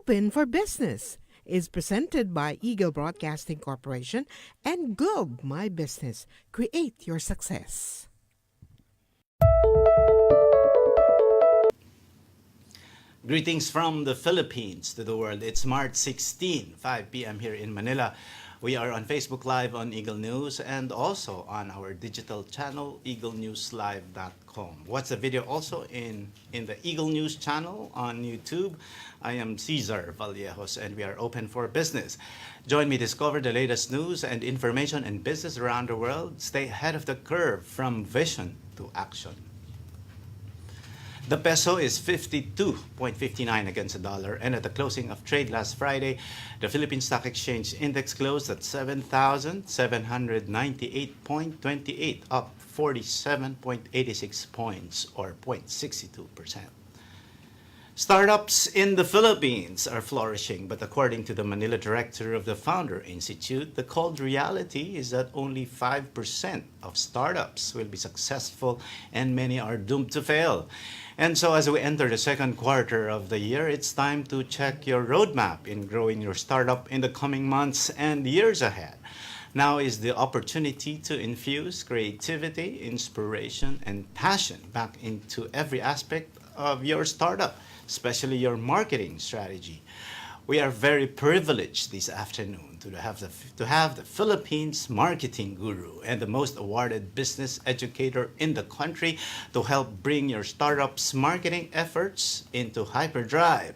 Open for Business is presented by Eagle Broadcasting Corporation and Globe My Business. Create your success. Greetings from the Philippines to the world. It's March 16, 5 p.m. here in Manila. We are on Facebook Live on Eagle News and also on our digital channel, eaglenewslive.com. Watch the video also in the Eagle News channel on YouTube. I am Cesar Vallejos and we are open for business. Join me discover the latest news and information in business around the world. Stay ahead of the curve from vision to action. The peso is 52.59 against the dollar, and at the closing of trade last Friday, the Philippine Stock Exchange Index closed at 7,798.28, up 47.86 points, or 0.62%. Startups in the Philippines are flourishing, but according to the Manila director of the Founder Institute, the cold reality is that only 5% of startups will be successful and many are doomed to fail. And so as we enter the second quarter of the year, it's time to check your roadmap in growing your startup in the coming months and years ahead. Now is the opportunity to infuse creativity, inspiration, and passion back into every aspect of your startup, especially your marketing strategy. We are very privileged this afternoon to have the Philippines marketing guru and the most awarded business educator in the country to help bring your startup's marketing efforts into hyperdrive.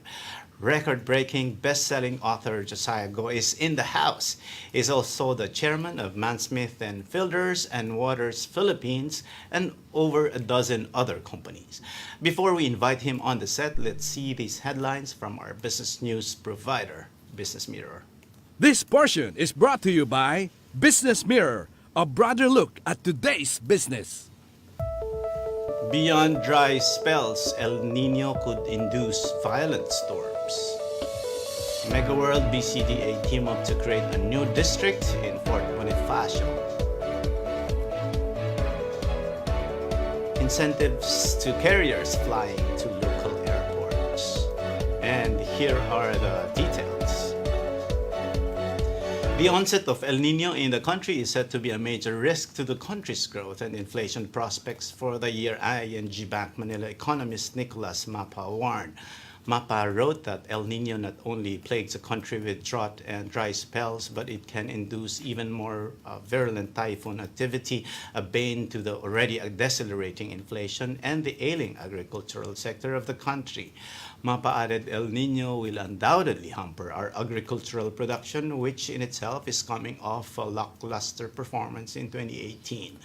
Record-breaking, best-selling author Josiah Go is in the house. He's also the chairman of Mansmith and Fielders and Waters Philippines and over a dozen other companies. Before we invite him on the set, let's see these headlines from our business news provider, Business Mirror. This portion is brought to you by Business Mirror, a broader look at today's business. Beyond dry spells, El Nino could induce violent storms. MegaWorld BCDA team up to create a new district in Fort Bonifacio. Incentives to carriers flying to local airports. And here are the details. The onset of El Nino in the country is said to be a major risk to the country's growth and inflation prospects for the year, ING Bank Manila economist Nicolas Mapa warned. Mapa wrote that El Nino not only plagues the country with drought and dry spells, but it can induce even more virulent typhoon activity, a bane to the already decelerating inflation and the ailing agricultural sector of the country. Mapa added El Nino will undoubtedly hamper our agricultural production, which in itself is coming off a lackluster performance in 2018.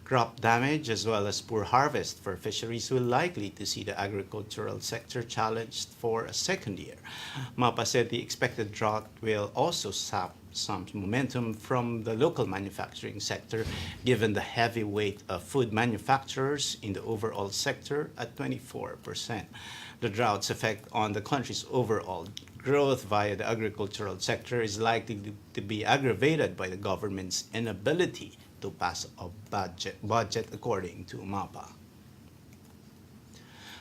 Crop damage as well as poor harvest for fisheries will likely to see the agricultural sector challenged for a second year. Mapa said the expected drought will also sap some momentum from the local manufacturing sector, given the heavy weight of food manufacturers in the overall sector at 24%. The drought's effect on the country's overall growth via the agricultural sector is likely to be aggravated by the government's inability to pass a budget according to MAPA.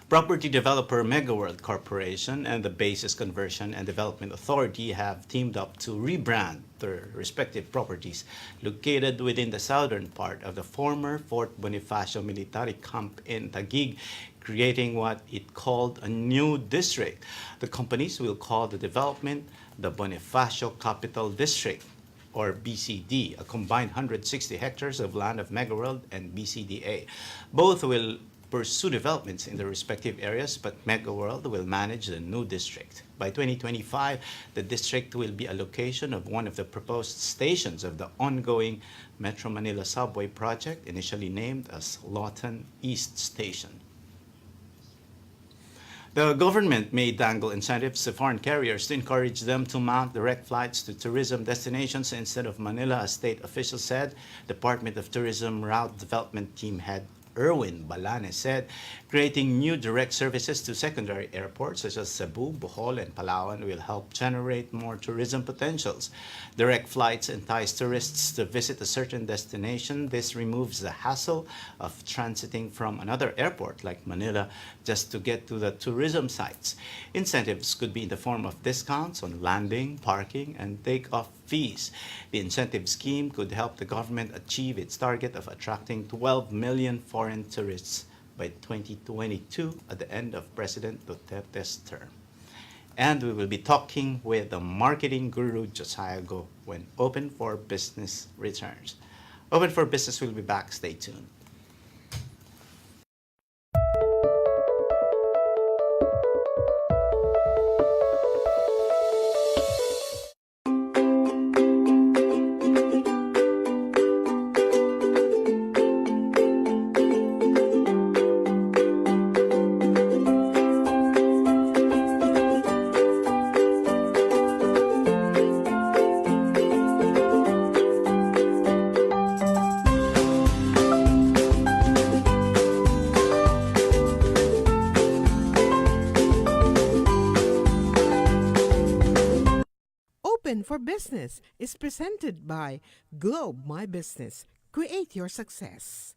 Property developer MegaWorld Corporation and the Basis Conversion and Development Authority have teamed up to rebrand their respective properties located within the southern part of the former Fort Bonifacio military camp in Taguig, creating what it called a new district. The companies will call the development the Bonifacio Capital District, or BCD, a combined 160 hectares of land of MegaWorld and BCDA. Both will pursue developments in their respective areas, but MegaWorld will manage the new district. By 2025, the district will be a location of one of the proposed stations of the ongoing Metro Manila Subway project, initially named as Lawton East Station. The government may dangle incentives to foreign carriers to encourage them to mount direct flights to tourism destinations instead of Manila, as state officials said. Department of Tourism Route Development Team Head Erwin Balane said creating new direct services to secondary airports such as Cebu, Bohol, and Palawan will help generate more tourism potentials. Direct flights entice tourists to visit a certain destination. This removes the hassle of transiting from another airport like Manila just to get to the tourism sites. Incentives could be in the form of discounts on landing, parking, and takeoff fees. The incentive scheme could help the government achieve its target of attracting 12 million foreign tourists by 2022 at the end of President Duterte's term. And we will be talking with the marketing guru Josiah Go when Open for Business returns. Open for Business will be back. Stay tuned. Open for Business is presented by Globe My Business. Create your success.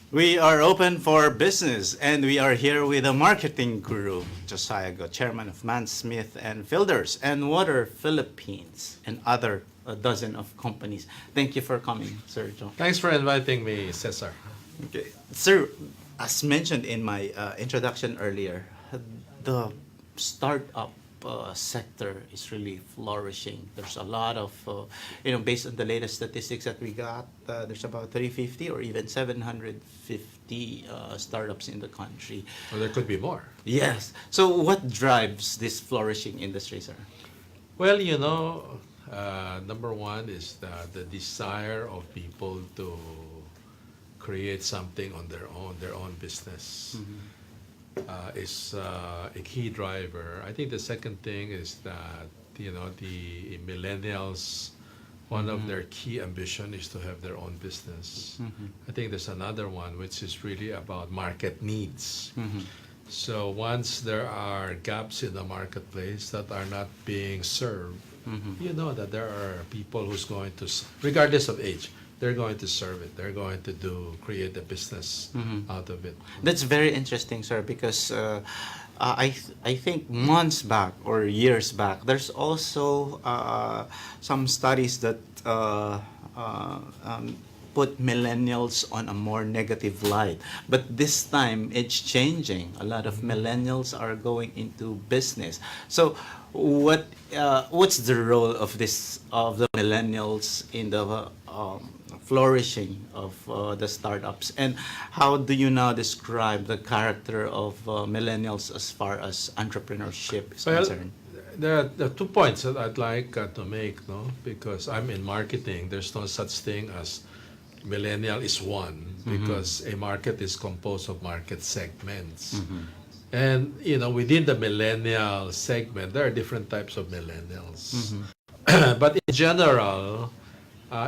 We are open for business, and we are here with a marketing guru, Josiah Go, chairman of Mansmith and Fielders and Water Philippines, and other a dozen of companies. Thank you for coming, Sir John. Thanks for inviting me, Cesar. Okay. Sir, as mentioned in my introduction earlier, the startup sector is really flourishing. There's a lot of, based on the latest statistics that we got, there's about 350 or even 750 startups in the country. Well, there could be more. Yes. So what drives this flourishing industry, sir? Well, number one is the desire of people to create something on their own business. Is a key driver. I think the second thing is that the millennials, one of their key ambition is to have their own business. I think there's another one which is really about market needs. So once there are gaps in the marketplace that are not being served, you know that there are people who's going to, regardless of age, they're going to serve it. They're going to create a business out of it. That's very interesting, sir, because I think months back or years back, there's also some studies that put millennials on a more negative light. But this time, it's changing. A lot of millennials are going into business. So, what's the role of the millennials in the flourishing of the startups, and how do you now describe the character of millennials as far as entrepreneurship is concerned? There are 2 points that I'd like to make, because I'm in marketing. There's no such thing as millennial is one, because a market is composed of market segments. And within the millennial segment, there are different types of millennials. But in general,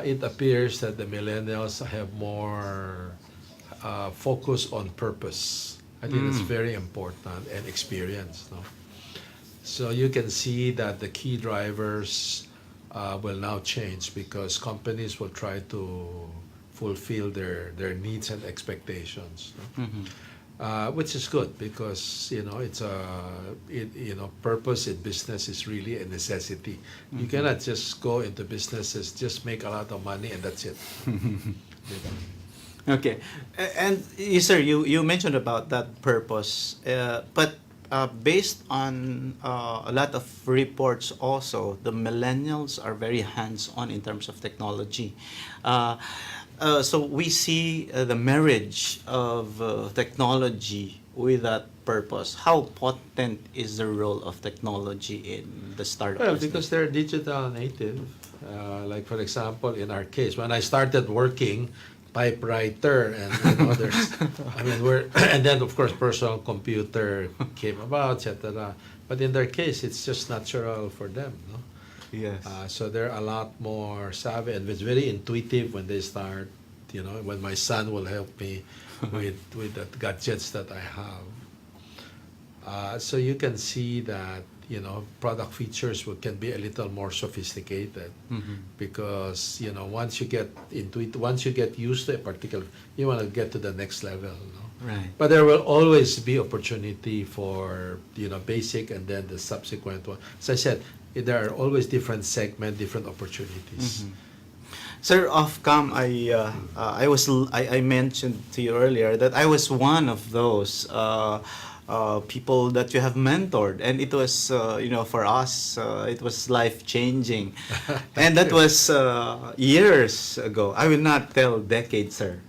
it appears that the millennials have more focus on purpose. I think that's very important, and experience. So you can see that the key drivers will now change, because companies will try to fulfill their needs and expectations. Which is good, because it's purpose in business is really a necessity. You cannot just go into businesses, just make a lot of money, and that's it. Okay, and sir, you mentioned about that purpose, but based on a lot of reports, also the millennials are very hands-on in terms of technology. So we see the marriage of technology with that purpose. How potent is the role of technology in the startup Well, business? because they're digital native. Like, for example, in our case, when I started working, typewriter and others. And then of course personal computer came about, etc. But in their case, it's just natural for them. Yes. So they're a lot more savvy, and it's very intuitive when they start. When my son will help me with the gadgets that I have. So you can see that product features can be a little more sophisticated because once you get into it, once you get used to a particular, you want to get to the next level. Right. But there will always be opportunity for basic and then the subsequent one. As I said, there are always different segments, different opportunities. Sir, off cam, I mentioned to you earlier that I was one of those people that you have mentored, and it was for us it was life changing, and that was years ago. I will not tell decades, sir.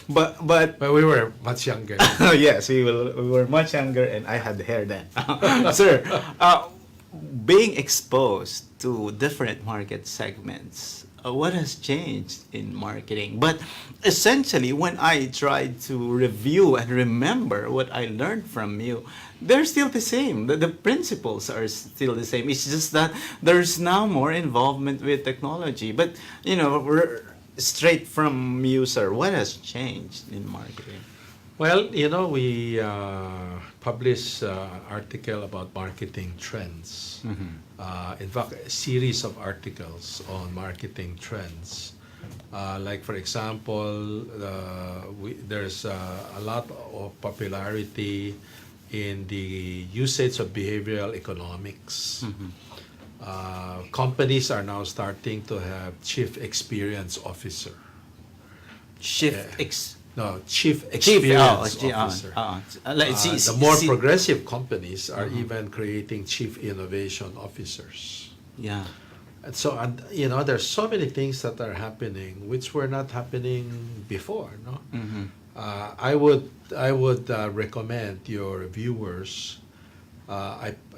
But But we were much younger. yes, we were much younger, and I had hair then. Sir, being exposed to different market segments, what has changed in marketing? But essentially, when I try to review and remember what I learned from you, they're still the same. The principles are still the same. It's just that there's now more involvement with technology. But, straight from you, sir, what has changed in marketing? Well, we publish article about marketing trends. In fact, a series of articles on marketing trends. Like, for example, there's a lot of popularity in the usage of behavioral economics. Companies are now starting to have chief experience officer. Chief experience officer. The more progressive companies are even creating chief innovation officers. Yeah. And so, there's so many things that are happening which were not happening before. No, I would recommend your viewers.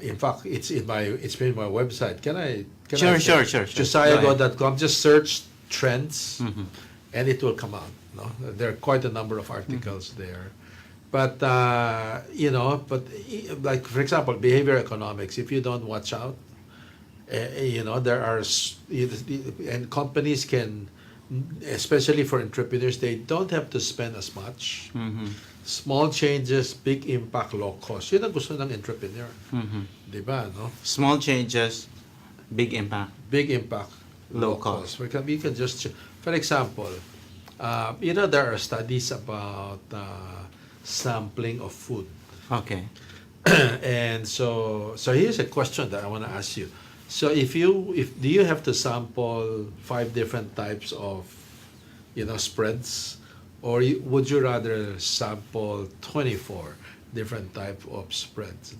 In fact, it's been my website. Can I? Sure. JosiahGo.com. Just search trends, and it will come out. No, there are quite a number of articles there, but like, for example, behavior economics. If you don't watch out, there are and companies can, especially for entrepreneurs, they don't have to spend as much. Small changes, big impact, low cost. Yun ang gusto ng entrepreneur. Diba, no? Small changes, big impact. Big impact, low cost. We can just, for example, there are studies about sampling of food. Okay. And so here's a question that I want to ask you. So do you have to sample 5 different types of spreads, or would you rather sample 24 different types of spreads?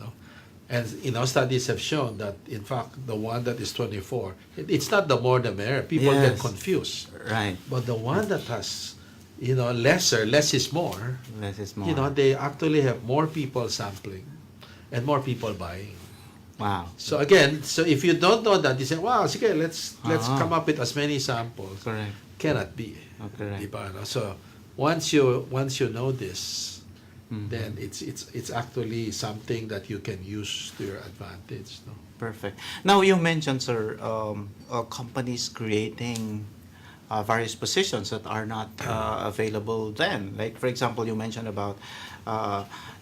And studies have shown that, in fact, the one that is 24, it's not the more the merrier. People get confused. Right. But the one that has lesser, less is more. Less is more. They actually have more people sampling and more people buying. Wow. So again, if you don't know that, you say, wow, okay, let's come up with as many samples. Correct. Cannot be. Correct. Diba, no? So once you know this, then it's actually something that you can use to your advantage. No? Perfect. Now, you mentioned, sir, companies creating various positions that are not available then. Like, for example, you mentioned about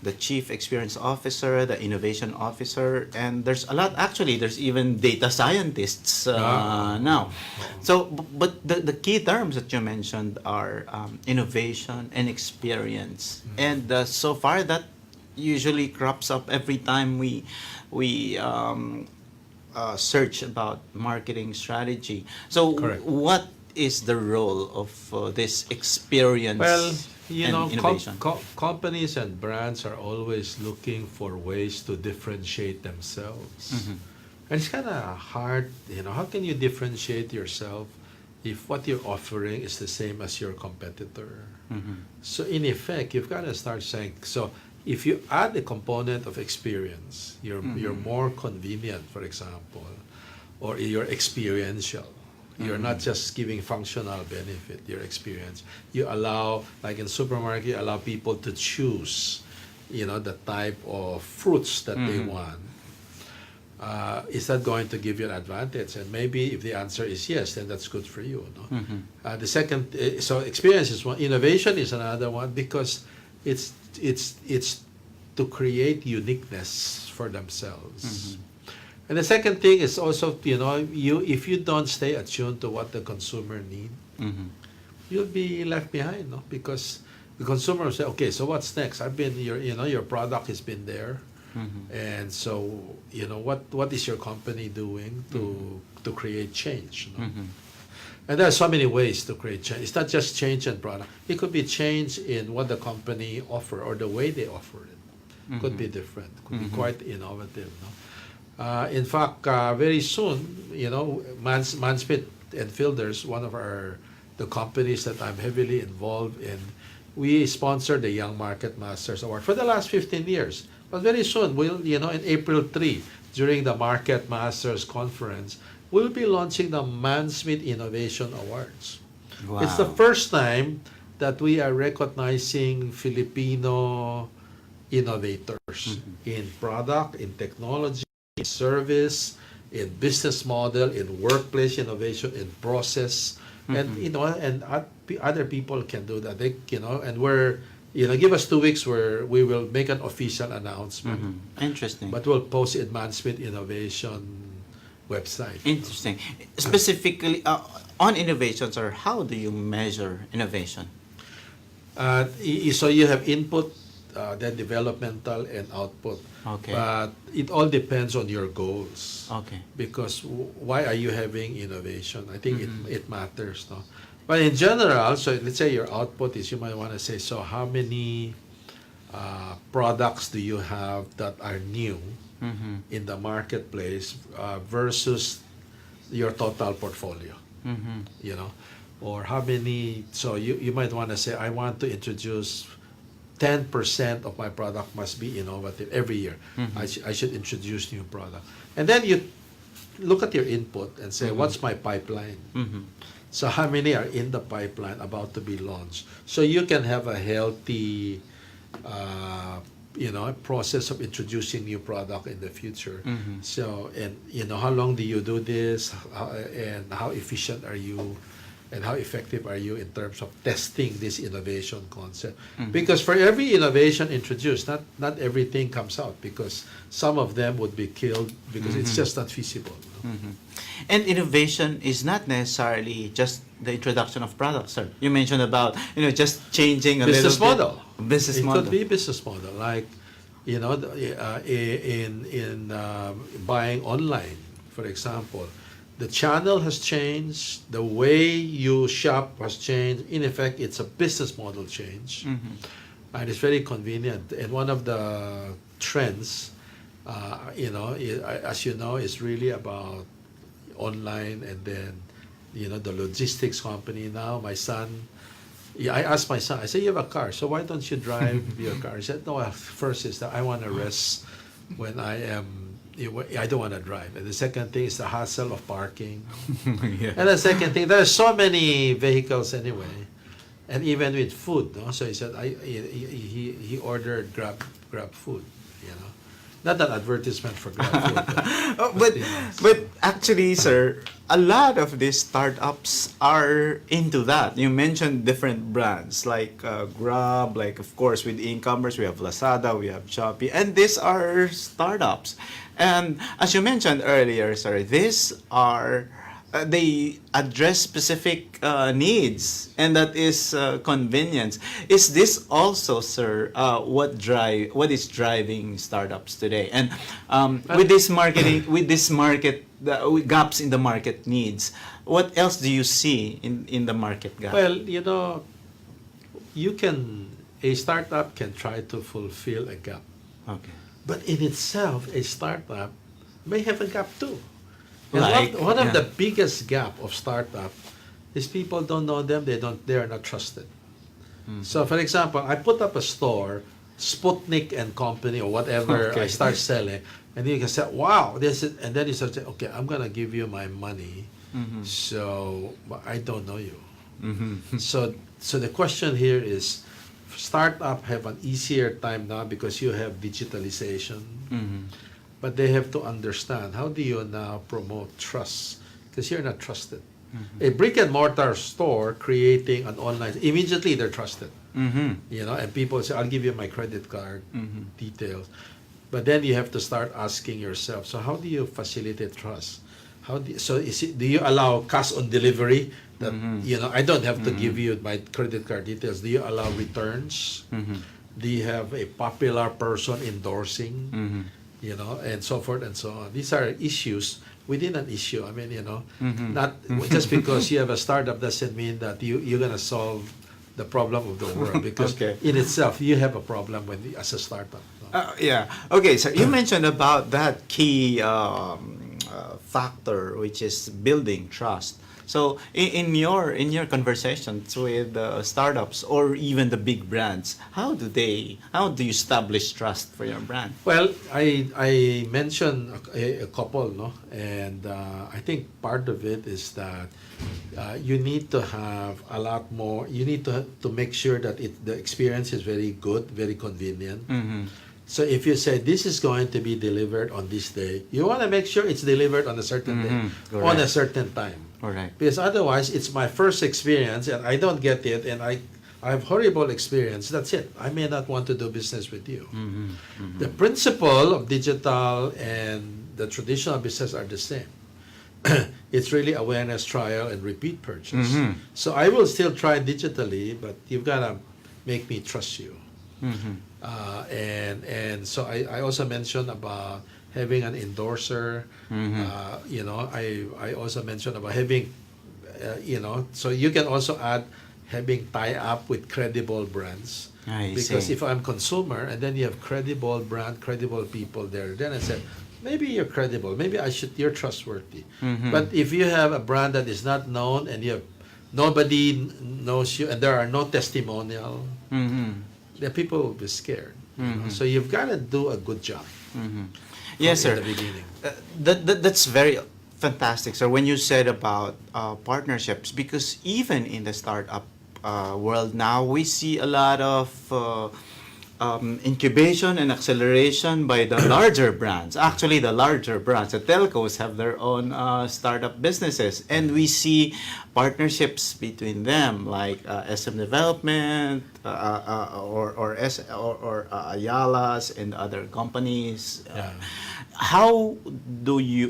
the chief experience officer, the innovation officer, and there's a lot. Actually, there's even data scientists now. So, but the key terms that you mentioned are innovation and experience. And so far, that usually crops up every time we search about marketing strategy. So, Correct. what is the role of this experience? Well, and innovation? Companies and brands are always looking for ways to differentiate themselves. And it's kind of hard, how can you differentiate yourself if what you're offering is the same as your competitor? So in effect, you've got to start saying, so if you add a component of experience, you're more convenient, for example, or you're experiential. You're not just giving functional benefit, your experience. You allow, like in supermarket, you allow people to choose, the type of fruits that they want. is that going to give you an advantage? And maybe if the answer is yes, then that's good for you. No? The second, so experience is one. Innovation is another one because it's to create uniqueness for themselves. And the second thing is also, if you don't stay attuned to what the consumer need, you'll be left behind, no? Because the consumer will say, okay, so what's next? Your product has been there, and so what is your company doing to create change? No? And there are so many ways to create change. It's not just change in product. It could be change in what the company offer or the way they offer it. Could be different. Could be quite innovative. No? In fact, very soon, Mansmith and Fielders, one of the companies that I'm heavily involved in, we sponsored the Young Market Masters Award for the last 15 years. But very soon, in April 3, during the Market Masters Conference, we'll be launching the Mansmith Innovation Awards. Wow. It's the first time that we are recognizing Filipino innovators in product, in technology, in service, in business model, in workplace innovation, in process, and other people can do that. And we're give us 2 weeks where we will make an official announcement. Interesting. But we'll post it Mansmith Innovation website. Interesting. Specifically on innovations, or how do you measure innovation? So you have input, then developmental and output. Okay. But it all depends on your goals. Okay. Because why are you having innovation? I think it matters, no? But in general, so let's say your output is, you might want to say, so how many products do you have that are new in the marketplace versus your total portfolio? Or how many, so you might want to say, I want to introduce 10% of my product must be innovative every year. I should introduce new product. And then you look at your input and say, what's my pipeline? So how many are in the pipeline about to be launched? So you can have a healthy process of introducing new product in the future. So, and how long do you do this? And how efficient are you? And how effective are you in terms of testing this innovation concept? Because for every innovation introduced, not everything comes out, because some of them would be killed because it's just not feasible. And innovation is not necessarily just the introduction of products, sir. You mentioned about just changing a Business little model. bit. Business It model. could be business model, like in buying online, for example. The channel has changed, the way you shop has changed. In effect, it's a business model change. And it's very convenient. And one of the trends, as you know, is really about online, and then, the logistics company now. My son, I asked my son, I said, you have a car, so why don't you drive your car? He said, no, first is that I want to rest when I don't want to drive. And the second thing is the hassle of parking. Yeah. And the second thing, there are so many vehicles anyway, and even with food. No? So he said he ordered Grab food. Not an advertisement for Grab food. But actually, sir, a lot of these startups are into that. You mentioned different brands like Grab, like of course with e-commerce we have Lazada, we have Shopee, and these are startups. And as you mentioned earlier, sir, these are they address specific needs, and that is convenience. Is this also, sir, what is driving startups today? And with this marketing, with gaps in the market needs, what else do you see in the market gap? Well, a startup can try to fulfill a gap. Okay. But in itself, a startup may have a gap too. And Like, one of yeah. the biggest gap of startup is people don't know them, they are not trusted. So for example, I put up a store, Sputnik and Company or whatever, Okay. I start selling, and you can say, wow, this is, and then you start saying, okay, I'm gonna give you my money, so but I don't know you. So the question here is, startup have an easier time now because you have digitalization. but they have to understand, how do you now promote trust? Because you're not trusted. A brick and mortar store creating an online, immediately they're trusted. You know, and people say, I'll give you my credit card details. But then you have to start asking yourself, so how do you facilitate trust? Do you allow cash on delivery? That you know, I don't have to give you my credit card details. Do you allow returns? Do you have a popular person endorsing? You know, and so forth and so on. These are issues within an issue. I mean, you know, not just because you have a startup doesn't mean that you're gonna solve the problem of the world, because Okay. in itself you have a problem as a startup. No? Yeah. Okay. So you mentioned about that key factor, which is building trust. So in your conversations with startups or even the big brands, how do you establish trust for your brand? Well, I mentioned a couple, no, and I think part of it is that you need to have a lot more. You need to make sure that the experience is very good, very convenient. So if you say this is going to be delivered on this day, you want to make sure it's delivered on a certain day, on a certain time. Correct. Because otherwise, it's my first experience and I don't get it, and I have horrible experience. That's it. I may not want to do business with you. The principle of digital and the traditional business are the same. It's really awareness, trial, and repeat purchase. So I will still try digitally, but you've got to make me trust you. And so I also mentioned about having an endorser. You know, I also mentioned about having, you know, so you can also add having tie-up with credible brands. Because see. if I'm consumer and then you have credible brand, credible people there, then I said, maybe you're credible, maybe you're trustworthy. But if you have a brand that is not known and nobody knows you and there are no testimonial, the people will be scared. You know? So you've got to do a good job. Yes, in sir. the beginning. That's very fantastic, sir. When you said about partnerships, because even in the startup world now, we see a lot of incubation and acceleration by the larger brands. Actually, the larger brands, the telcos, have their own startup businesses, and we see partnerships between them, like SM Development or Ayala's and other companies.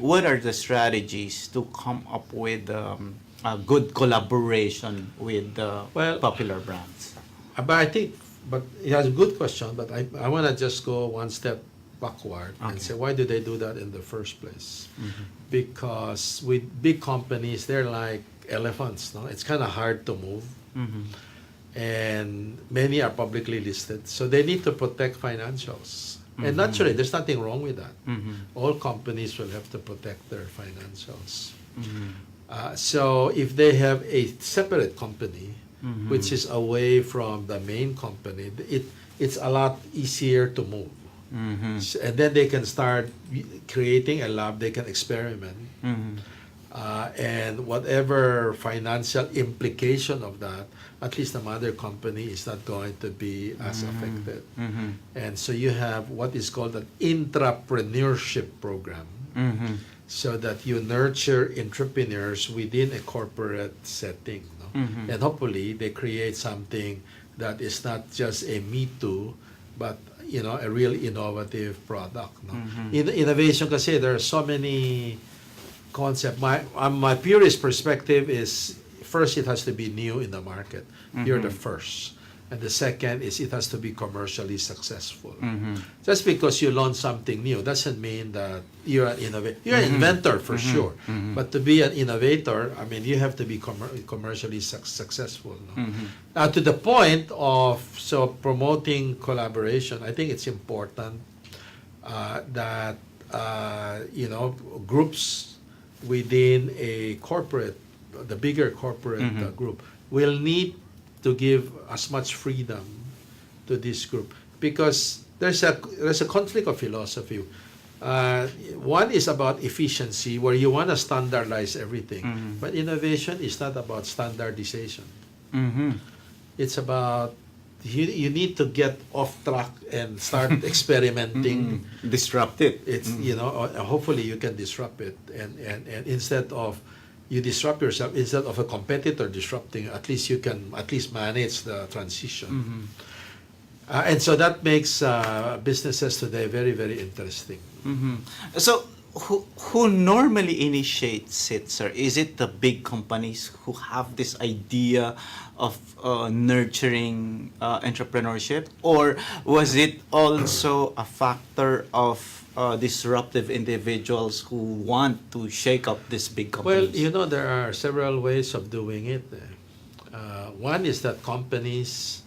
What are the strategies to come up with a good collaboration with the popular brands? But it has a good question, but I want to just go one step backward and say, why do they do that in the first place? Because with big companies, they're like elephants, no? It's kind of hard to move. And many are publicly listed, so they need to protect financials. And naturally, there's nothing wrong with that. All companies will have to protect their financials. So if they have a separate company, which is away from the main company, it's a lot easier to move. And then they can start creating a lab, they can experiment. And whatever financial implication of that, at least the mother company is not going to be as affected. And so you have what is called an intrapreneurship program, so that you nurture entrepreneurs within a corporate setting. And hopefully they create something that is not just a me too, but you know, a real innovative product. No? In innovation, kasi there are so many concepts. My purest perspective is, first, it has to be new in the market. You're the first. And the second is it has to be commercially successful. Just because you launch something new doesn't mean that you're an innovator. You're an inventor for sure. But to be an innovator, I mean, you have to be commercially successful. No? Now, to the point of promoting collaboration, I think it's important that you know, groups within a corporate, the bigger corporate group, will need to give as much freedom to this group, because there's a conflict of philosophy. One is about efficiency, where you want to standardize everything, but innovation is not about standardization. It's about you need to get off track and start experimenting. Disrupt it. It's hopefully you can disrupt it, and instead of you disrupt yourself, instead of a competitor disrupting, at least you can at least manage the transition. And so that makes businesses today very, very interesting. So, who normally initiates it, sir? Is it the big companies who have this idea of nurturing entrepreneurship, or was it also a factor of disruptive individuals who want to shake up these big companies? Well, there are several ways of doing it. One is that companies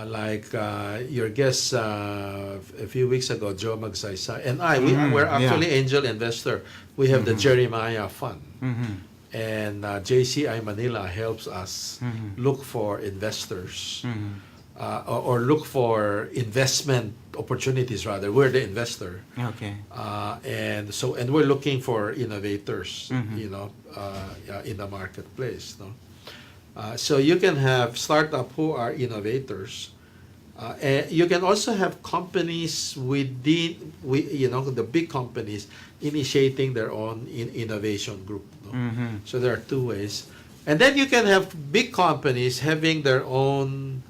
like your guest a few weeks ago, Joe Magsaysay, and we're actually angel investor. We have the Jeremiah Fund. And JCI Manila helps us look for investors or look for investment opportunities, rather. We're the investor. Okay. And we're looking for innovators, in the marketplace. No? So you can have startup who are innovators. And you can also have companies within, the big companies initiating their own innovation group. No? So there are two ways. And then you can have big companies having their own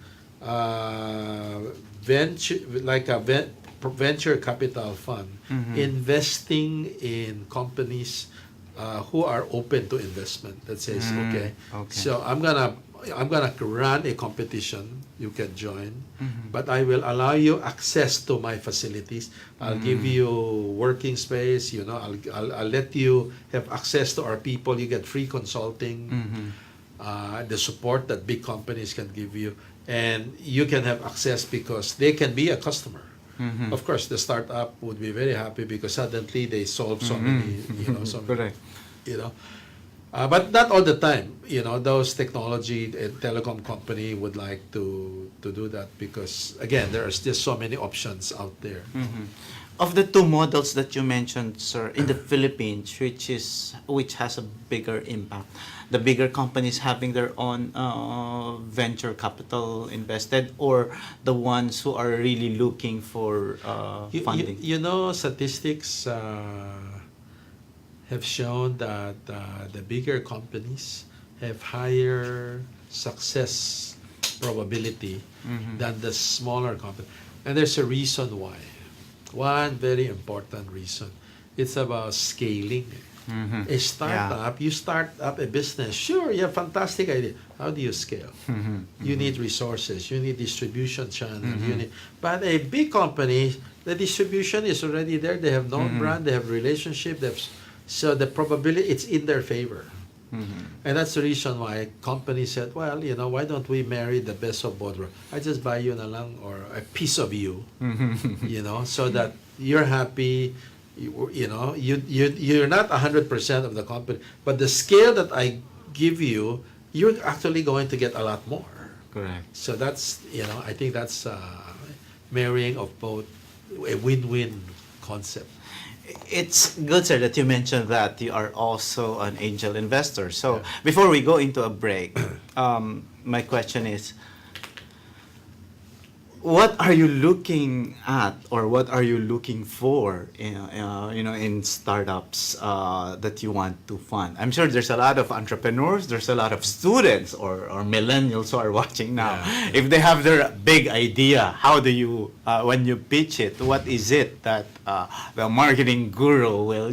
venture, like a venture capital fund, investing in companies who are open to investment. That says, okay, so I'm gonna run a competition. You can join, but I will allow you access to my facilities. I'll give you working space. I'll let you have access to our people. You get free consulting, the support that big companies can give you, and you can have access because they can be a customer. Of course, the startup would be very happy because suddenly they solve so many, Correct. But not all the time. Those technology and telecom company would like to do that because, again, there are just so many options out there. Of the two models that you mentioned, sir, in the Philippines, which has a bigger impact, the bigger companies having their own venture capital invested, or the ones who are really looking for funding? Statistics have shown that the bigger companies have higher success probability than the smaller companies. And there's a reason why. One very important reason. It's about scaling. A startup, you start up a business. Sure, you have fantastic idea. How do you scale? You need resources. You need distribution channels. But a big company, the distribution is already there. They have known brand. They have relationship. So the probability, it's in their favor. And that's the reason why companies said, well, why don't we marry the best of both worlds? I just buy you na lang or a piece of you, so that you're happy. You're not 100% of the company, but the scale that I give you, you're actually going to get a lot more. Correct. So that's, I think that's marrying of both, a win-win concept. It's good, sir, that you mentioned that you are also an angel investor. So before we go into a break, my question is, what are you looking at, or what are you looking for in startups that you want to fund? I'm sure there's a lot of entrepreneurs, there's a lot of students or millennials who are watching now. Yeah. If they have their big idea, how do you, when you pitch it, what is it that the marketing guru will,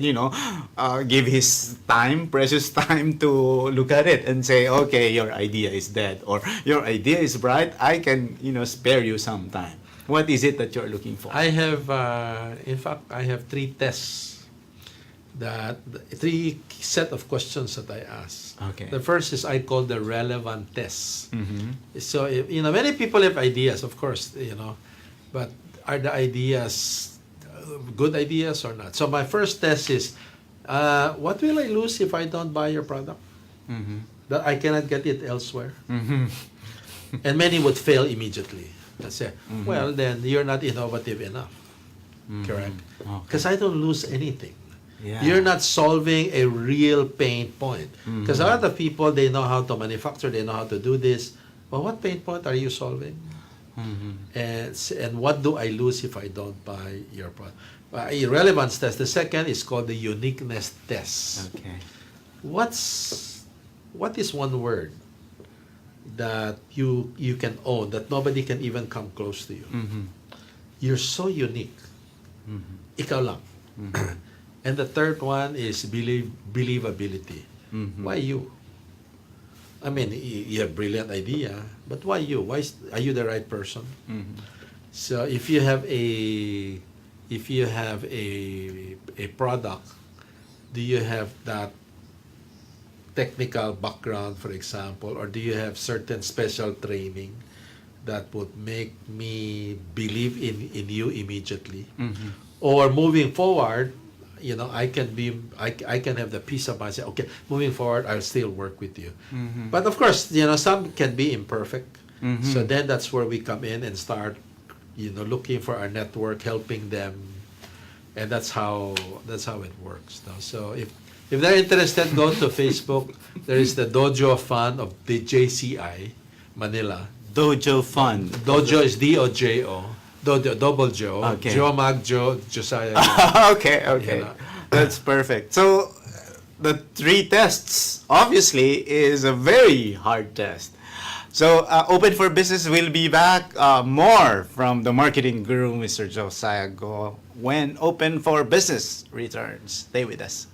give his time, precious time, to look at it and say, okay, your idea is dead, or your idea is bright, I can, spare you some time. What is it that you're looking for? I have, in fact, I have three tests, three set of questions that I ask. Okay. The first is I call the relevant test. So, many people have ideas, of course, but are the ideas good ideas or not? So my first test is, what will I lose if I don't buy your product? That I cannot get it elsewhere. And many would fail immediately. I say, well, then you're not innovative enough. Correct? Because I don't lose anything. Yeah. You're not solving a real pain point. Because a lot of people, they know how to manufacture, they know how to do this. But what pain point are you solving? And what do I lose if I don't buy your product? Irrelevance test. The second is called the uniqueness test. Okay. What is one word that you can own that nobody can even come close to you? You're so unique. Ikaw lang. And the third one is believability. Why you? I mean, you have brilliant idea, but why you? Are you the right person? So if you have a product, do you have that technical background, for example, or do you have certain special training that would make me believe in you immediately? Or moving forward, I can have the peace of mind, say, okay, moving forward, I'll still work with you. But of course, some can be imperfect. So then that's where we come in and start, looking for our network, helping them, and that's how it works. So if they're interested, go to Facebook. There is the Dojo Fund of the JCI Manila. Dojo Fund. Dojo is DOJO. Double Joe. Okay. Joe Mag Joe Josiah Go. Okay. That's perfect. So the 3 tests obviously is a very hard test. So Open for Business will be back more from the marketing guru, Mr. Josiah Go, when Open for Business returns. Stay with us.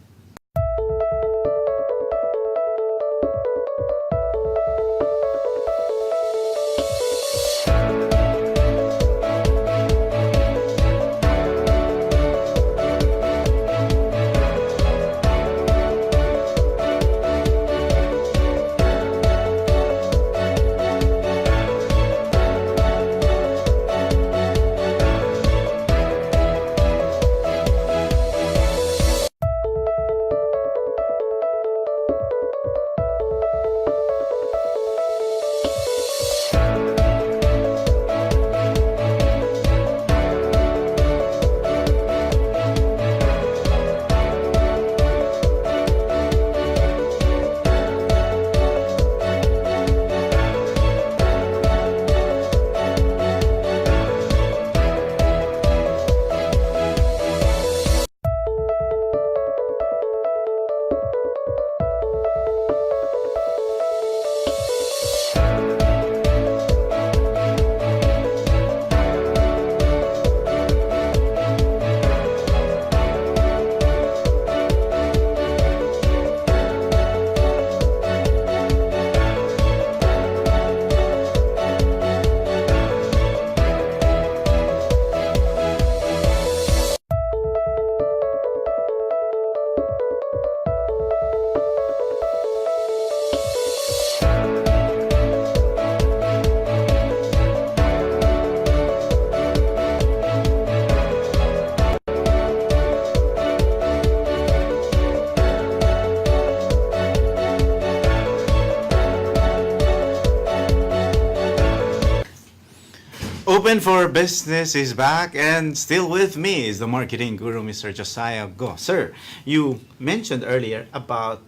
Open for Business is back, and still with me is the marketing guru, Mr. Josiah Go. Sir, you mentioned earlier about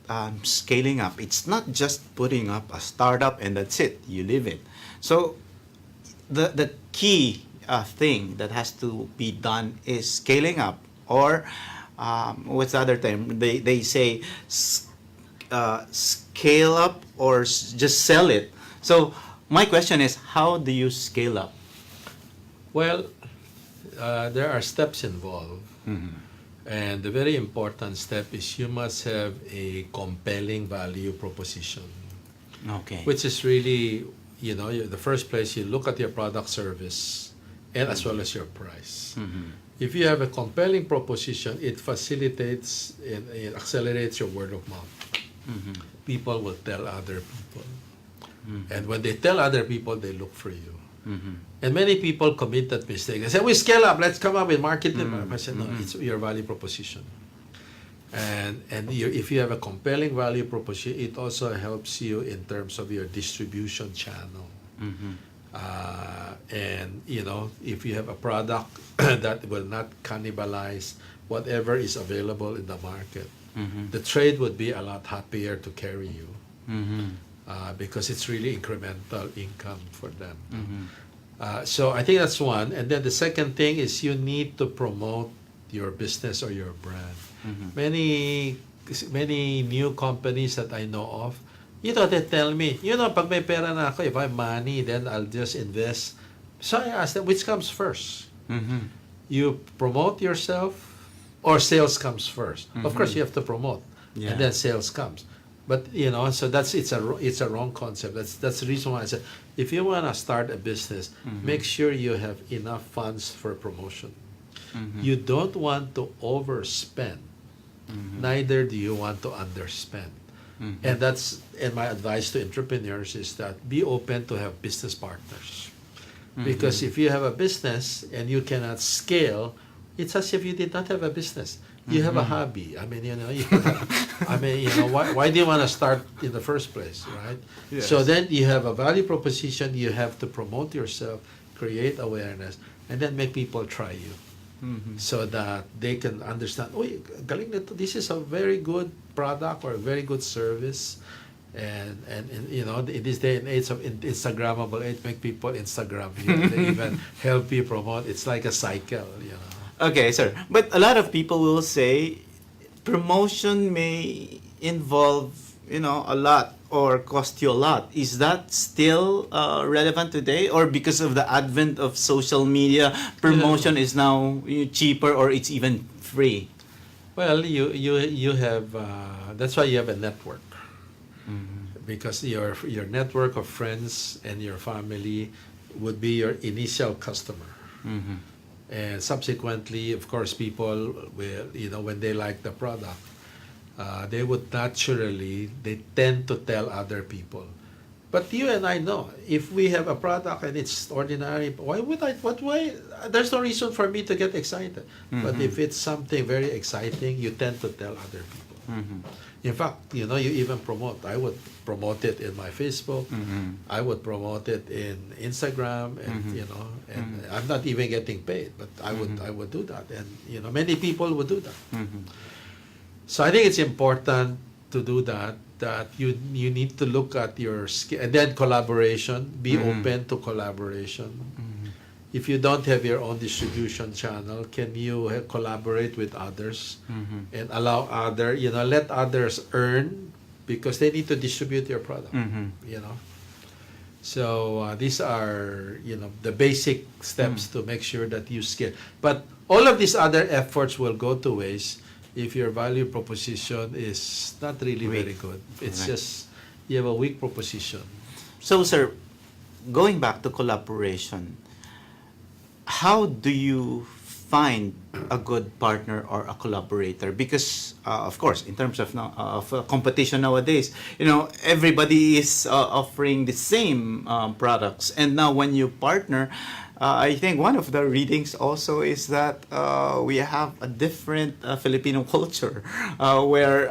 scaling up. It's not just putting up a startup and that's it, you live it. So the key thing that has to be done is scaling up, or what's the other term? They say scale up or just sell it. So my question is, how do you scale up? Well, there are steps involved. And the very important step is you must have a compelling value proposition. Okay. Which is really, the first place you look at your product, service, and as well as your price. If you have a compelling proposition, it facilitates and it accelerates your word of mouth. People will tell other people. And when they tell other people, they look for you. And many people commit that mistake. They say, we scale up, let's come up with marketing. I said, no, it's your value proposition. And if you have a compelling value proposition, it also helps you in terms of your distribution channel. And, if you have a product that will not cannibalize whatever is available in the market, the trade would be a lot happier to carry you. Because it's really incremental income for them. So I think that's one. And then the second thing is you need to promote your business or your brand. Many new companies that I know of, they tell me, pag may pera na ako, if I have money, then I'll just invest. So I ask them, which comes first? You promote yourself or sales comes first? Of course, you have to promote, and then sales comes. But so it's a wrong concept. That's the reason why I said, if you want to start a business, make sure you have enough funds for promotion. You don't want to overspend. Neither do you want to underspend. And my advice to entrepreneurs is that be open to have business partners. Because if you have a business and you cannot scale, it's as if you did not have a business. You have a hobby. I mean, why do you want to start in the first place, right? Yes. So then you have a value proposition. You have to promote yourself, create awareness, and then make people try you, so that they can understand. Oh, galing nito. This is a very good product or a very good service, and in this day and age of Instagrammable age, make people Instagram you. They even help you promote. It's like a cycle, Okay, sir. But a lot of people will say promotion may involve, a lot or cost you a lot. Is that still relevant today? Or because of the advent of social media, promotion is now cheaper or it's even free? Well, you have, that's why you have a network. Because your network of friends and your family would be your initial customer. And subsequently, of course, people will, when they like the product, they would they tend to tell other people. But you and I know, if we have a product and it's ordinary, why? There's no reason for me to get excited. But if it's something very exciting, you tend to tell other people. In fact, you even promote. I would promote it in my Facebook. I would promote it in Instagram, and and I'm not even getting paid, but I would do that, and many people would do that. So I think it's important to do that. That you need to look at your skill, and then collaboration. Be open to collaboration. If you don't have your own distribution channel, can you collaborate with others and allow let others earn, because they need to distribute your product, So these are, the basic steps to make sure that you scale. But all of these other efforts will go to waste if your value proposition is not really very good. It's just, you have a weak proposition. So, sir, going back to collaboration, how do you find a good partner or a collaborator? Because, of course, in terms of competition nowadays, everybody is offering the same products. And now when you partner, I think one of the readings also is that we have a different Filipino culture where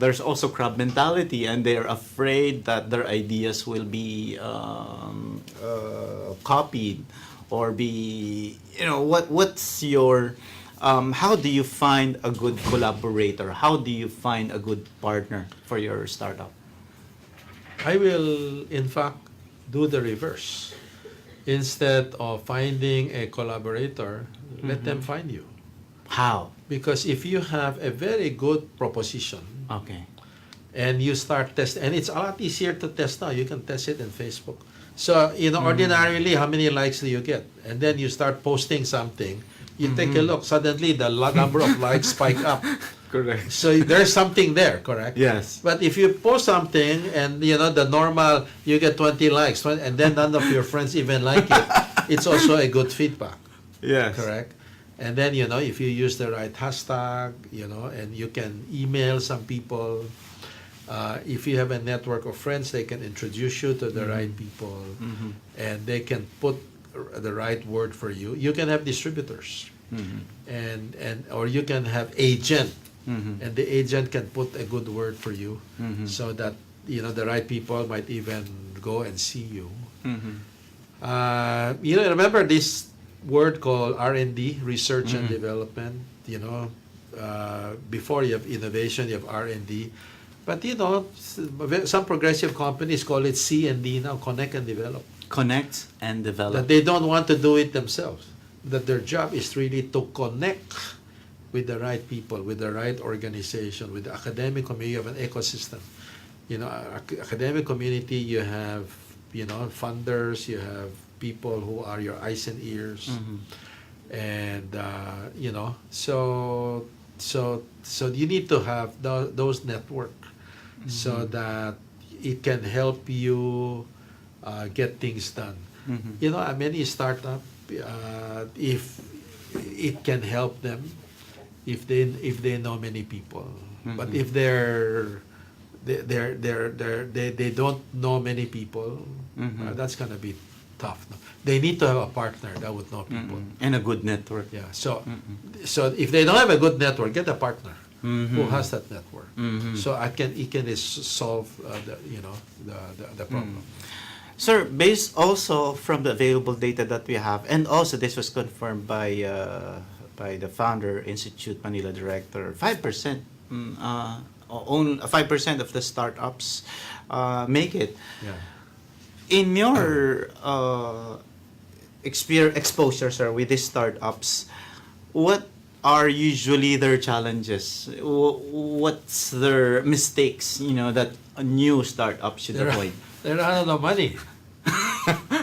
there's also crab mentality, and they're afraid that their ideas will be copied or be, what's your, how do you find a good collaborator? How do you find a good partner for your startup? I will, in fact, do the reverse. Instead of finding a collaborator, let them find you. How? Because if you have a very good proposition, and you start testing, and it's a lot easier to test now. You can test it in Facebook. So, ordinarily, how many likes do you get? And then you start posting something. You take a look. Suddenly, the number of likes spike up. Correct. So there's something there, correct? Yes. But if you post something and, the normal, you get 20 likes, and then none of your friends even like it, it's also a good feedback. Yes. Correct? And then, if you use the right hashtag, and you can email some people. If you have a network of friends, they can introduce you to the right people, and they can put the right word for you. You can have distributors, or you can have agent, and the agent can put a good word for you, so that the right people might even go and see you. Remember this word called R&D, research and development. Before you have innovation, you have R&D. But some progressive companies call it C&D now, connect and develop. Connect and develop. that they don't want to do it themselves. That their job is really to connect with the right people, with the right organization, with the academic community of an ecosystem. Academic community, you have, funders, you have people who are your eyes and ears. And, so you need to have those network so that it can help you get things done. Many startup, if it can help them if they know many people, but if they don't know many people, that's gonna be tough. No? They need to have a partner that would know people And a good network. Yeah. So if they don't have a good network, get a partner who has that network. So it can solve the problem. Sir, based also from the available data that we have, and also this was confirmed by the founder, Institute Manila director, 5%, own 5% of the startups make it. Yeah. In your exposure, sir, with these startups, what are usually their challenges? What's their mistakes? That a new startup should avoid. They're out of money.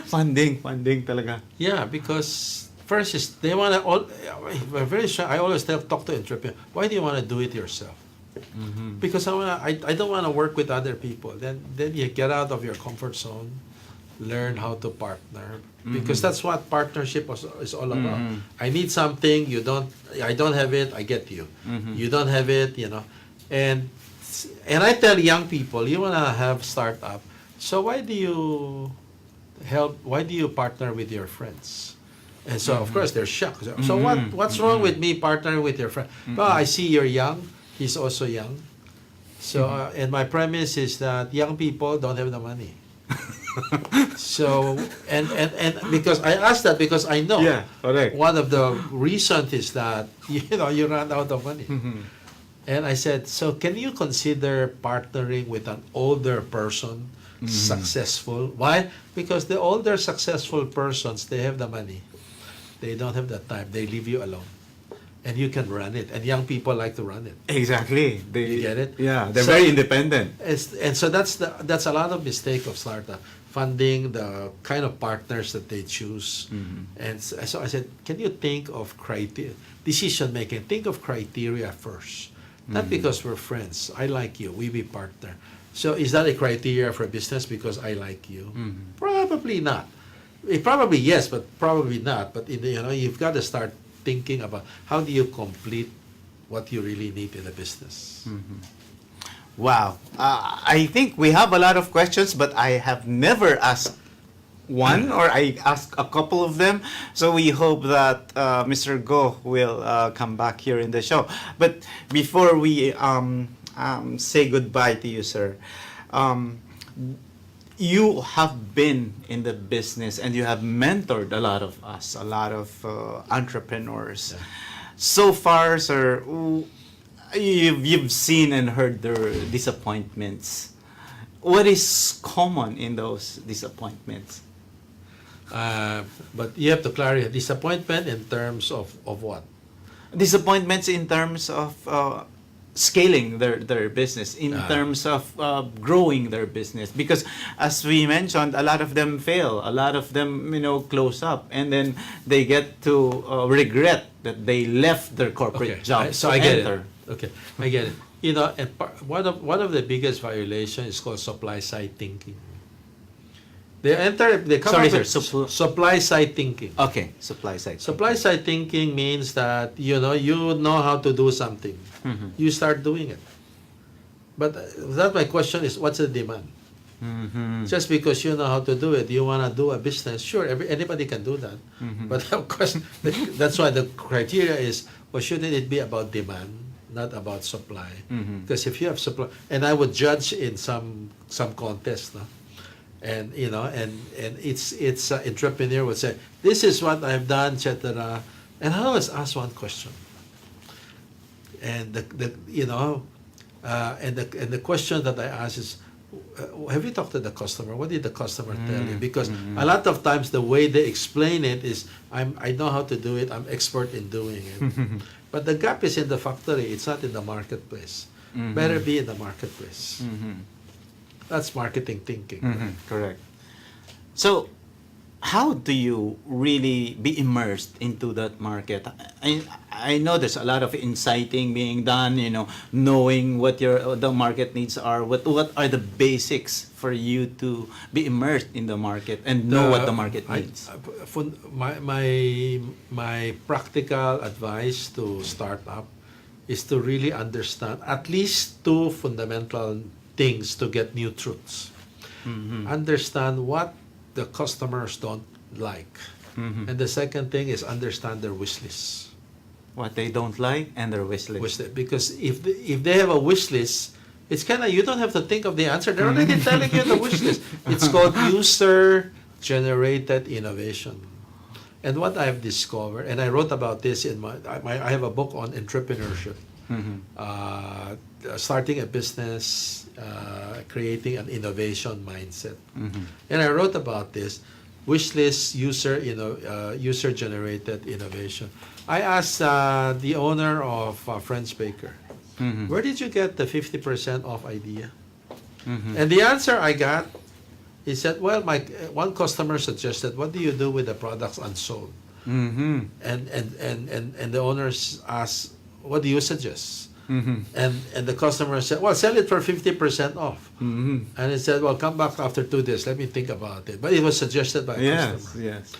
funding talaga. Yeah, because first is they want to. Very sure. I always talk to entrepreneurs. Why do you want to do it yourself? Because I don't want to work with other people. Then you get out of your comfort zone, learn how to partner, because that's what partnership is all about. I need something, I don't have it, I get you. You don't have it, and I tell young people, you want to have startup, so why do you partner with your friends? And so of course they're shocked. So what's wrong with me partnering with your friend? Well, I see you're young, he's also young. So and my premise is that young people don't have the money. So and because I asked that because I know correct. one of the reasons is that you run out of money. And I said, so can you consider partnering with an older person, successful? Why? Because the older successful persons, they have the money, they don't have the time, they leave you alone, and you can run it. And young people like to run it. Exactly. You get it? Yeah, they're very independent. And so that's a lot of mistake of startup funding, the kind of partners that they choose. And so I said, can you think of decision making? Think of criteria first, not because we're friends. I like you, we be partner. So is that a criteria for business because I like you? Probably not. Probably yes, but probably not. But you've got to start thinking about how do you complete what you really need in a business. Wow. I think we have a lot of questions, but I have never asked one, or I asked a couple of them. So we hope that Mr. Go will come back here in the show. But before we say goodbye to you, sir, you have been in the business and you have mentored a lot of us, a lot of entrepreneurs. Yeah. So far, sir, you've seen and heard their disappointments. What is common in those disappointments? But you have to clarify disappointment in terms of what? Disappointments in terms of scaling their business, in terms of growing their business. Because as we mentioned, a lot of them fail, a lot of them close up, and then they get to regret that they left their corporate job. So I get it. Okay, I get it. And one of the biggest violations is called supply side thinking. They come up with supply side thinking. Okay, supply side. Supply side thinking means that you know how to do something. You start doing it. But that my question is, what's the demand? Just because you know how to do it, you want to do a business. Sure, anybody can do that. But of course, that's why the criteria is, well, shouldn't it be about demand, not about supply? Because if you have supply, and I would judge in some contest, no? And it's entrepreneur would say, this is what I've done, etc. And I always ask one question. And the question that I ask is, have you talked to the customer? What did the customer tell you? Because a lot of times the way they explain it is, I know how to do it. I'm expert in doing it. But the gap is in the factory. It's not in the marketplace. Better be in the marketplace. That's marketing thinking. Correct. So, how do you really be immersed into that market? I know there's a lot of inciting being done, knowing what the market needs are. What are the basics for you to be immersed in the market and know what the market needs? My practical advice to start up is to really understand at least two fundamental things to get new truths. Understand what the customers don't like. And the second thing is understand their wish list. What they don't like and their wish list. Because if they have a wish list, it's kind of, you don't have to think of the answer. They're already telling you the wish list. It's called user-generated innovation. And what I've discovered, and I wrote about this in I have a book on entrepreneurship. Starting a business, creating an innovation mindset. And I wrote about this, wish list, user-generated innovation. I asked the owner of French Baker, where did you get the 50% off idea? And the answer I got, he said, well, one customer suggested, what do you do with the products unsold? And the owners asked, what do you suggest? And the customer said, well, sell it for 50% off. And he said, well, come back after 2 days. Let me think about it. But it was suggested by a customer. Yes.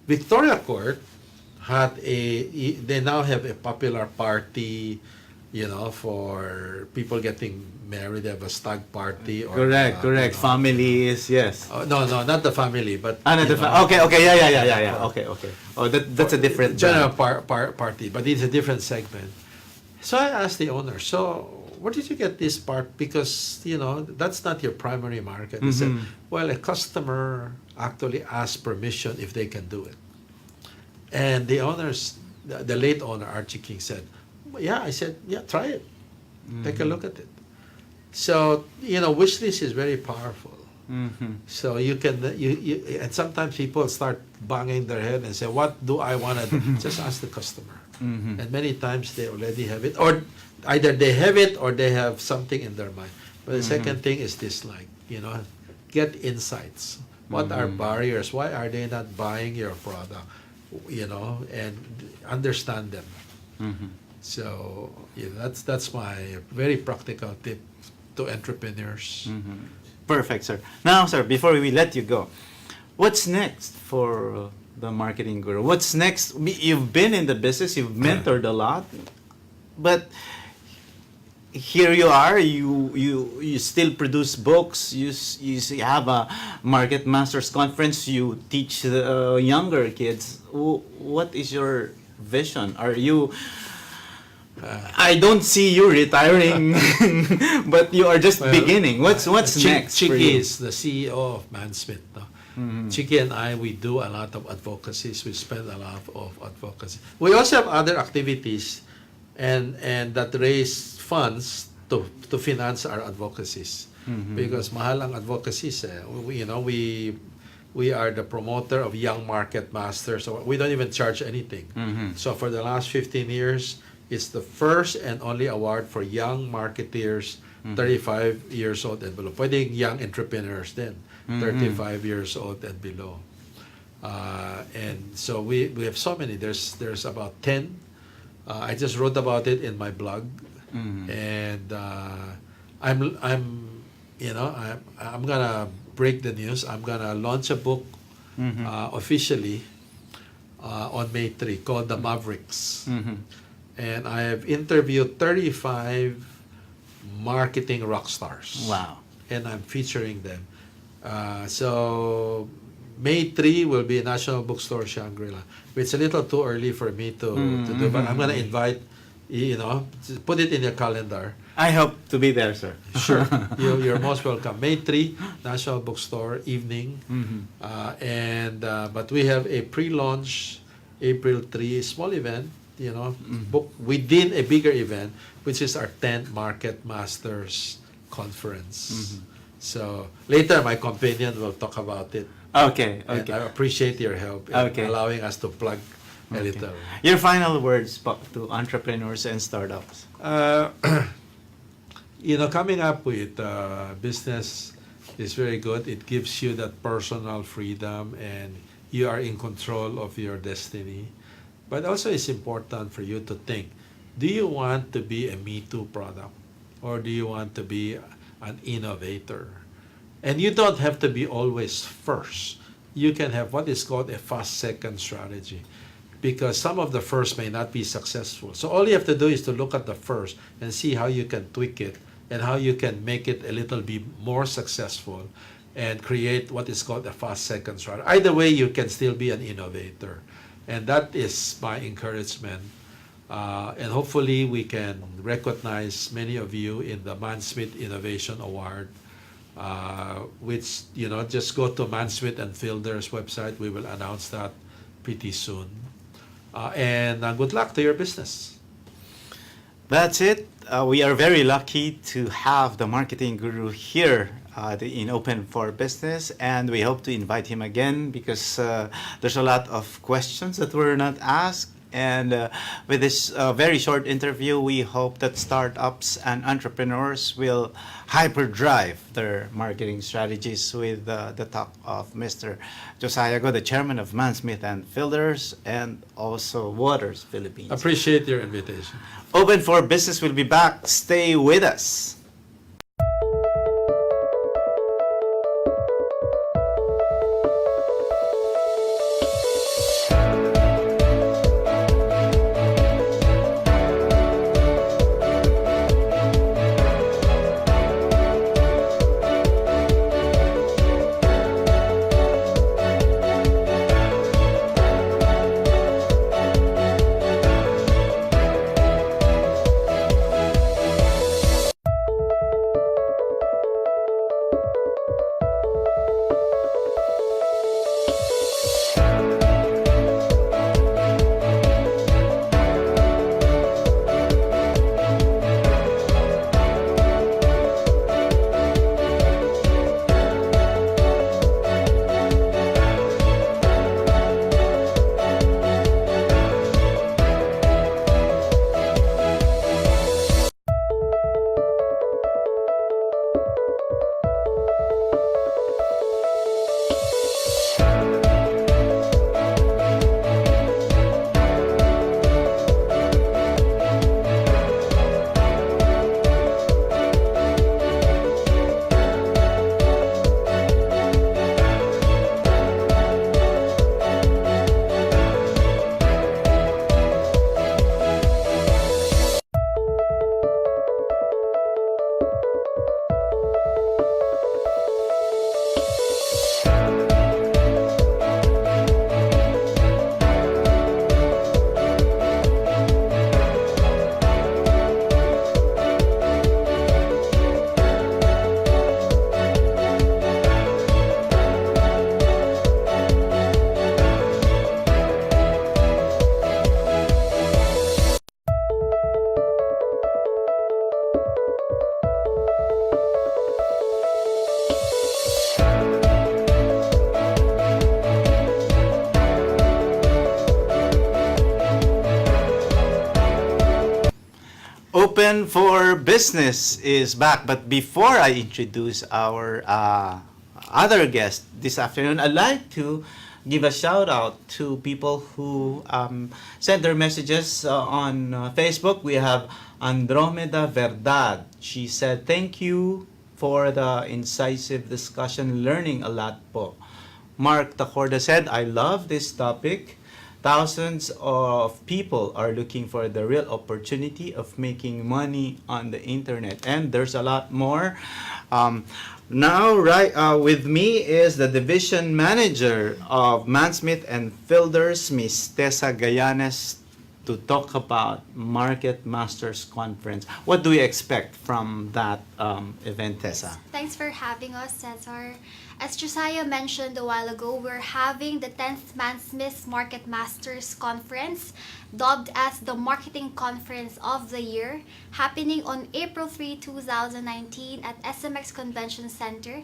Victoria Court they now have a popular party, for people getting married. They have a stag party. Or, Correct. Families, yes. No, not the family, but okay, yeah. Okay. Oh, that's a different general party, but it's a different segment. So I asked the owner, so where did you get this part? Because, that's not your primary market. He said, well, a customer actually asked permission if they can do it. And the late owner, Archie King, said, yeah. I said, yeah, try it. Take a look at it. So, wish list is very powerful. So you can, and sometimes people start banging their head and say, what do I want to do? Just ask the customer. And many times they already have it, or either they have it or they have something in their mind. But the second thing is dislike, get insights. What are barriers? Why are they not buying your product? And understand them. So that's my very practical tip to entrepreneurs. Perfect, sir. Now, sir, before we let you go, what's next for the marketing guru? What's next? You've been in the business, you've mentored a lot, but here you are. You still produce books. You have a Market Masters conference. You teach the younger kids. What is your vision? Are you? I don't see you retiring, but you are just beginning. What's next for Chiki you? is the CEO of Mansmith. No? Chiki and I, we do a lot of advocacies. We spend a lot of advocacy. We also have other activities, and that raise funds to finance our advocacies. Because mahal ang advocacies. We are the promoter of Young Market Masters. So we don't even charge anything. So for the last 15 years, it's the first and only award for young marketeers, 35 years old and below. Pwedeng young entrepreneurs then, 35 years old and below. And so we have so many. There's about 10. I just wrote about it in my blog, and I'm gonna break the news. I'm gonna launch a book officially on May 3 called The Mavericks. And I have interviewed 35 marketing rock stars. Wow. And I'm featuring them. So May 3 will be National Bookstore Shangri-La. It's a little too early for me to do, but I'm going to invite, put it in your calendar. I hope to be there, sir. Sure. You're most welcome. May 3, National Bookstore, evening. But we have a pre-launch, April 3, small event, book within a bigger event, which is our 10th Market Masters Conference. So later, my companion will talk about it. Okay, And okay. I appreciate your help in Okay. allowing us to plug a little. Your final words to entrepreneurs and startups. Uh, coming up with business is very good. It gives you that personal freedom and you are in control of your destiny. But also it's important for you to think, do you want to be a Me Too product or do you want to be an innovator? And you don't have to be always first. You can have what is called a fast second strategy because some of the first may not be successful. So all you have to do is to look at the first and see how you can tweak it and how you can make it a little bit more successful and create what is called a fast second strategy. Either way, you can still be an innovator. And that is my encouragement. And hopefully we can recognize many of you in the Mansmith Innovation Award, which, just go to Mansmith and Fielders website. We will announce that pretty soon. And good luck to your business. That's it. We are very lucky to have the marketing guru here in Open for Business, and we hope to invite him again because there's a lot of questions that were not asked. And with this very short interview, we hope that startups and entrepreneurs will hyperdrive their marketing strategies with the talk of Mr. Josiah Go, the chairman of Mansmith and Fielders, and also Waters Philippines. Appreciate your invitation. Open for Business will be back. Stay with us. Open for Business is back. But before I introduce our other guest this afternoon, I'd like to give a shout out to people who sent their messages on Facebook. We have Andromeda Verdad. She said, "Thank you for the incisive discussion. Learning a lot po." Mark Tacorda said, "I love this topic. Thousands of people are looking for the real opportunity of making money on the internet." And there's a lot more. Now, with me is the division manager of Mansmith and Fielders, Miss Tessa Gayanes, to talk about Market Masters Conference. What do we expect from that event, Tessa? Thanks for having us, Cesar. As Josiah mentioned a while ago, we're having the 10th Mansmith Market Masters Conference, dubbed as the Marketing Conference of the Year, happening on April 3, 2019 at SMX Convention Center.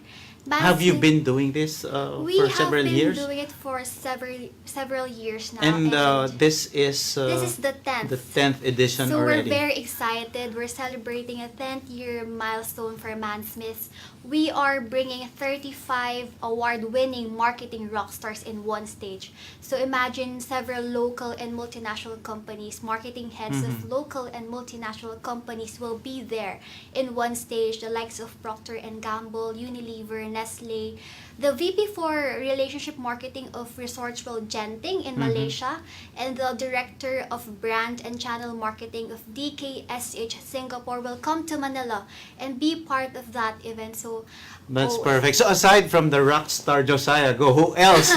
Have you Mansmith- been doing this We for have several been years? doing it for several years now. And this is this is the 10th. the 10th edition So already. we're very excited. We're celebrating a 10th year milestone for Mansmith. We are bringing 35 award-winning marketing rock stars in one stage. So imagine several local and multinational companies, marketing heads of local and multinational companies will be there in one stage. The likes of Procter and Gamble, Unilever, Nestle, the VP for Relationship Marketing of Resorts World Genting in Malaysia, and the Director of Brand and Channel Marketing of DKSH Singapore will come to Manila and be part of that event. So That's perfect. So aside from the rock star Josiah Go, who else?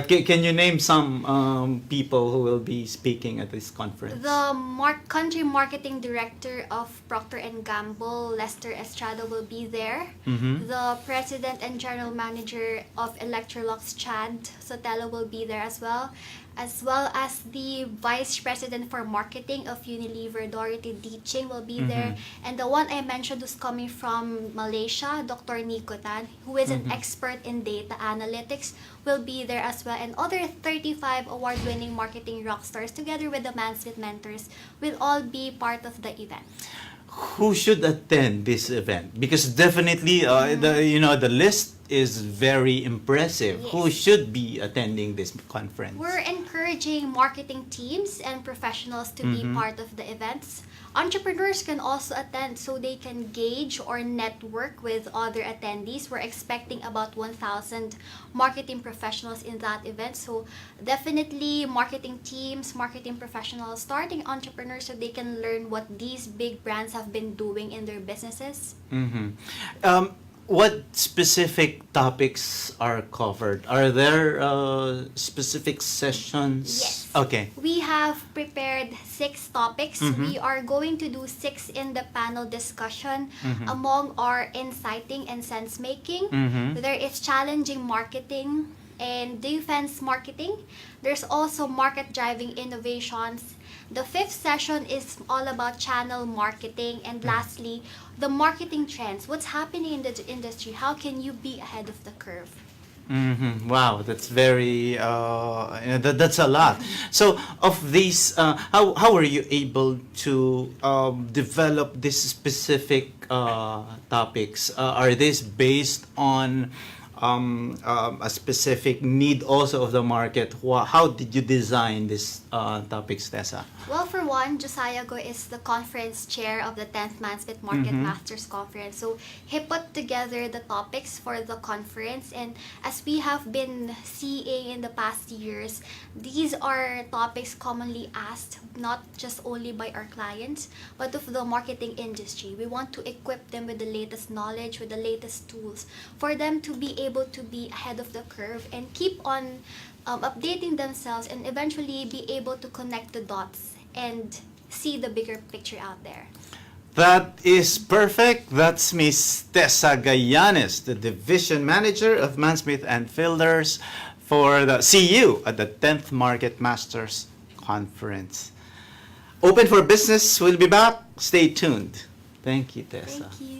Can you name some people who will be speaking at this conference? The country marketing director of Procter and Gamble, Lester Estrada, will be there. The president and general manager of Electrolux, Chad Sotelo, will be there as well as the vice president for marketing of Unilever, Dorothy Deeching, will be there. And the one I mentioned who's coming from Malaysia, Dr. Nico Tan, who is an expert in data analytics, will be there as well. And other 35 award-winning marketing rock stars, together with the Mansmith mentors, will all be part of the event. Who should attend this event? Because definitely, the list is very impressive. Yes. Who should be attending this conference? We're encouraging marketing teams and professionals to be part of the events. Entrepreneurs can also attend so they can gauge or network with other attendees. We're expecting about 1,000 marketing professionals in that event. So definitely marketing teams, marketing professionals, starting entrepreneurs so they can learn what these big brands have been doing in their businesses. What specific topics are covered? Are there specific sessions? Yes. Okay. We have prepared 6 topics. We are going to do 6 in the panel discussion. Among our inciting and sense making, there is challenging marketing and defense marketing. There's also market driving innovations. The 5th session is all about channel marketing. And lastly, the marketing trends. What's happening in the industry? How can you be ahead of the curve? Wow, that's very that's a lot. So of these, how were you able to develop these specific topics? Are these based on a specific need also of the market? How did you design these topics, Tessa? Well, for one, Josiah Go is the conference chair of the 10th Mansmith Market Masters Conference. So he put together the topics for the conference. And as we have been seeing in the past years, these are topics commonly asked, not just only by our clients, but of the marketing industry. We want to equip them with the latest knowledge, with the latest tools, for them to be able to be ahead of the curve and keep on updating themselves and eventually be able to connect the dots and see the bigger picture out there. That is perfect. That's Miss Tessa Gayanes, the Division Manager of Mansmith and Fielders for the CU at the 10th Market Masters Conference. Open for Business. We'll be back. Stay tuned. Thank you, Tessa. Thank you.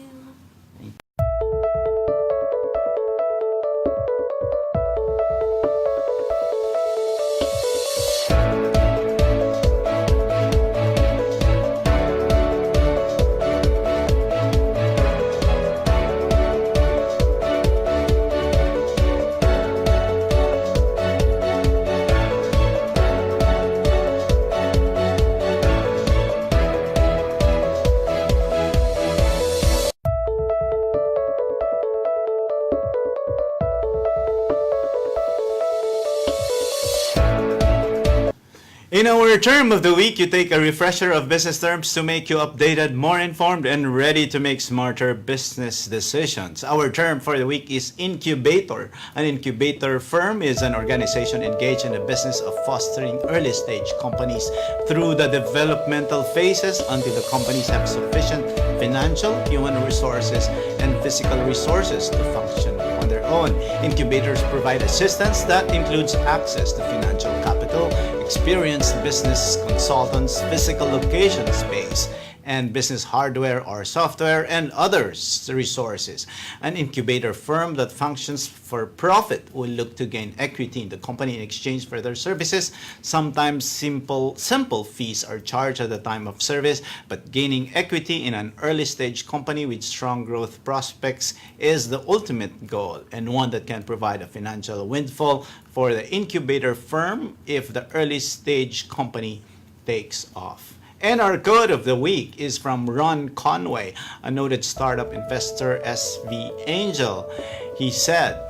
In our term of the week, you take a refresher of business terms to make you updated, more informed, and ready to make smarter business decisions. Our term for the week is incubator. An incubator firm is an organization engaged in the business of fostering early-stage companies through the developmental phases until the companies have sufficient financial, human resources, and physical resources to function on their own. Incubators provide assistance that includes access to financial capital, experienced business consultants, physical location space, and business hardware or software, and other resources. An incubator firm that functions for profit will look to gain equity in the company in exchange for their services. Sometimes simple fees are charged at the time of service, but gaining equity in an early stage company with strong growth prospects is the ultimate goal, and one that can provide a financial windfall for the incubator firm if the early stage company takes off. And our quote of the week is from Ron Conway, a noted startup investor, SV Angel. He said,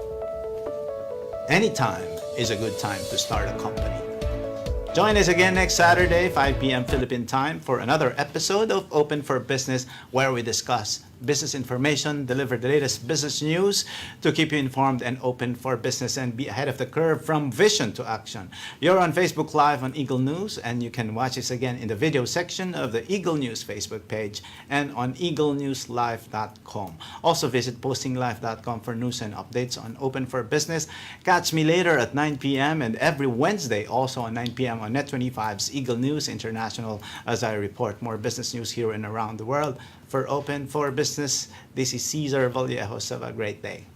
"Anytime is a good time to start a company." Join us again next Saturday, 5 p.m. Philippine time, for another episode of Open for Business, where we discuss business information, deliver the latest business news to keep you informed and open for business and be ahead of the curve from vision to action. You're on Facebook Live on Eagle News, and you can watch us again in the video section of the Eagle News Facebook page and on eaglenewslive.com. Also visit postinglive.com for news and updates on Open for Business. Catch me later at 9 p.m. and every Wednesday also on 9 p.m. on Net25's Eagle News International as I report more business news here and around the world. For Open for Business, this is Cesar Vallejos. Have a great day.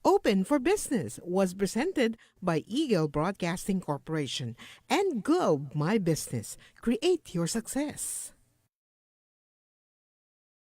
Open for Business was presented by Eagle Broadcasting Corporation and Globe My Business. Create your success.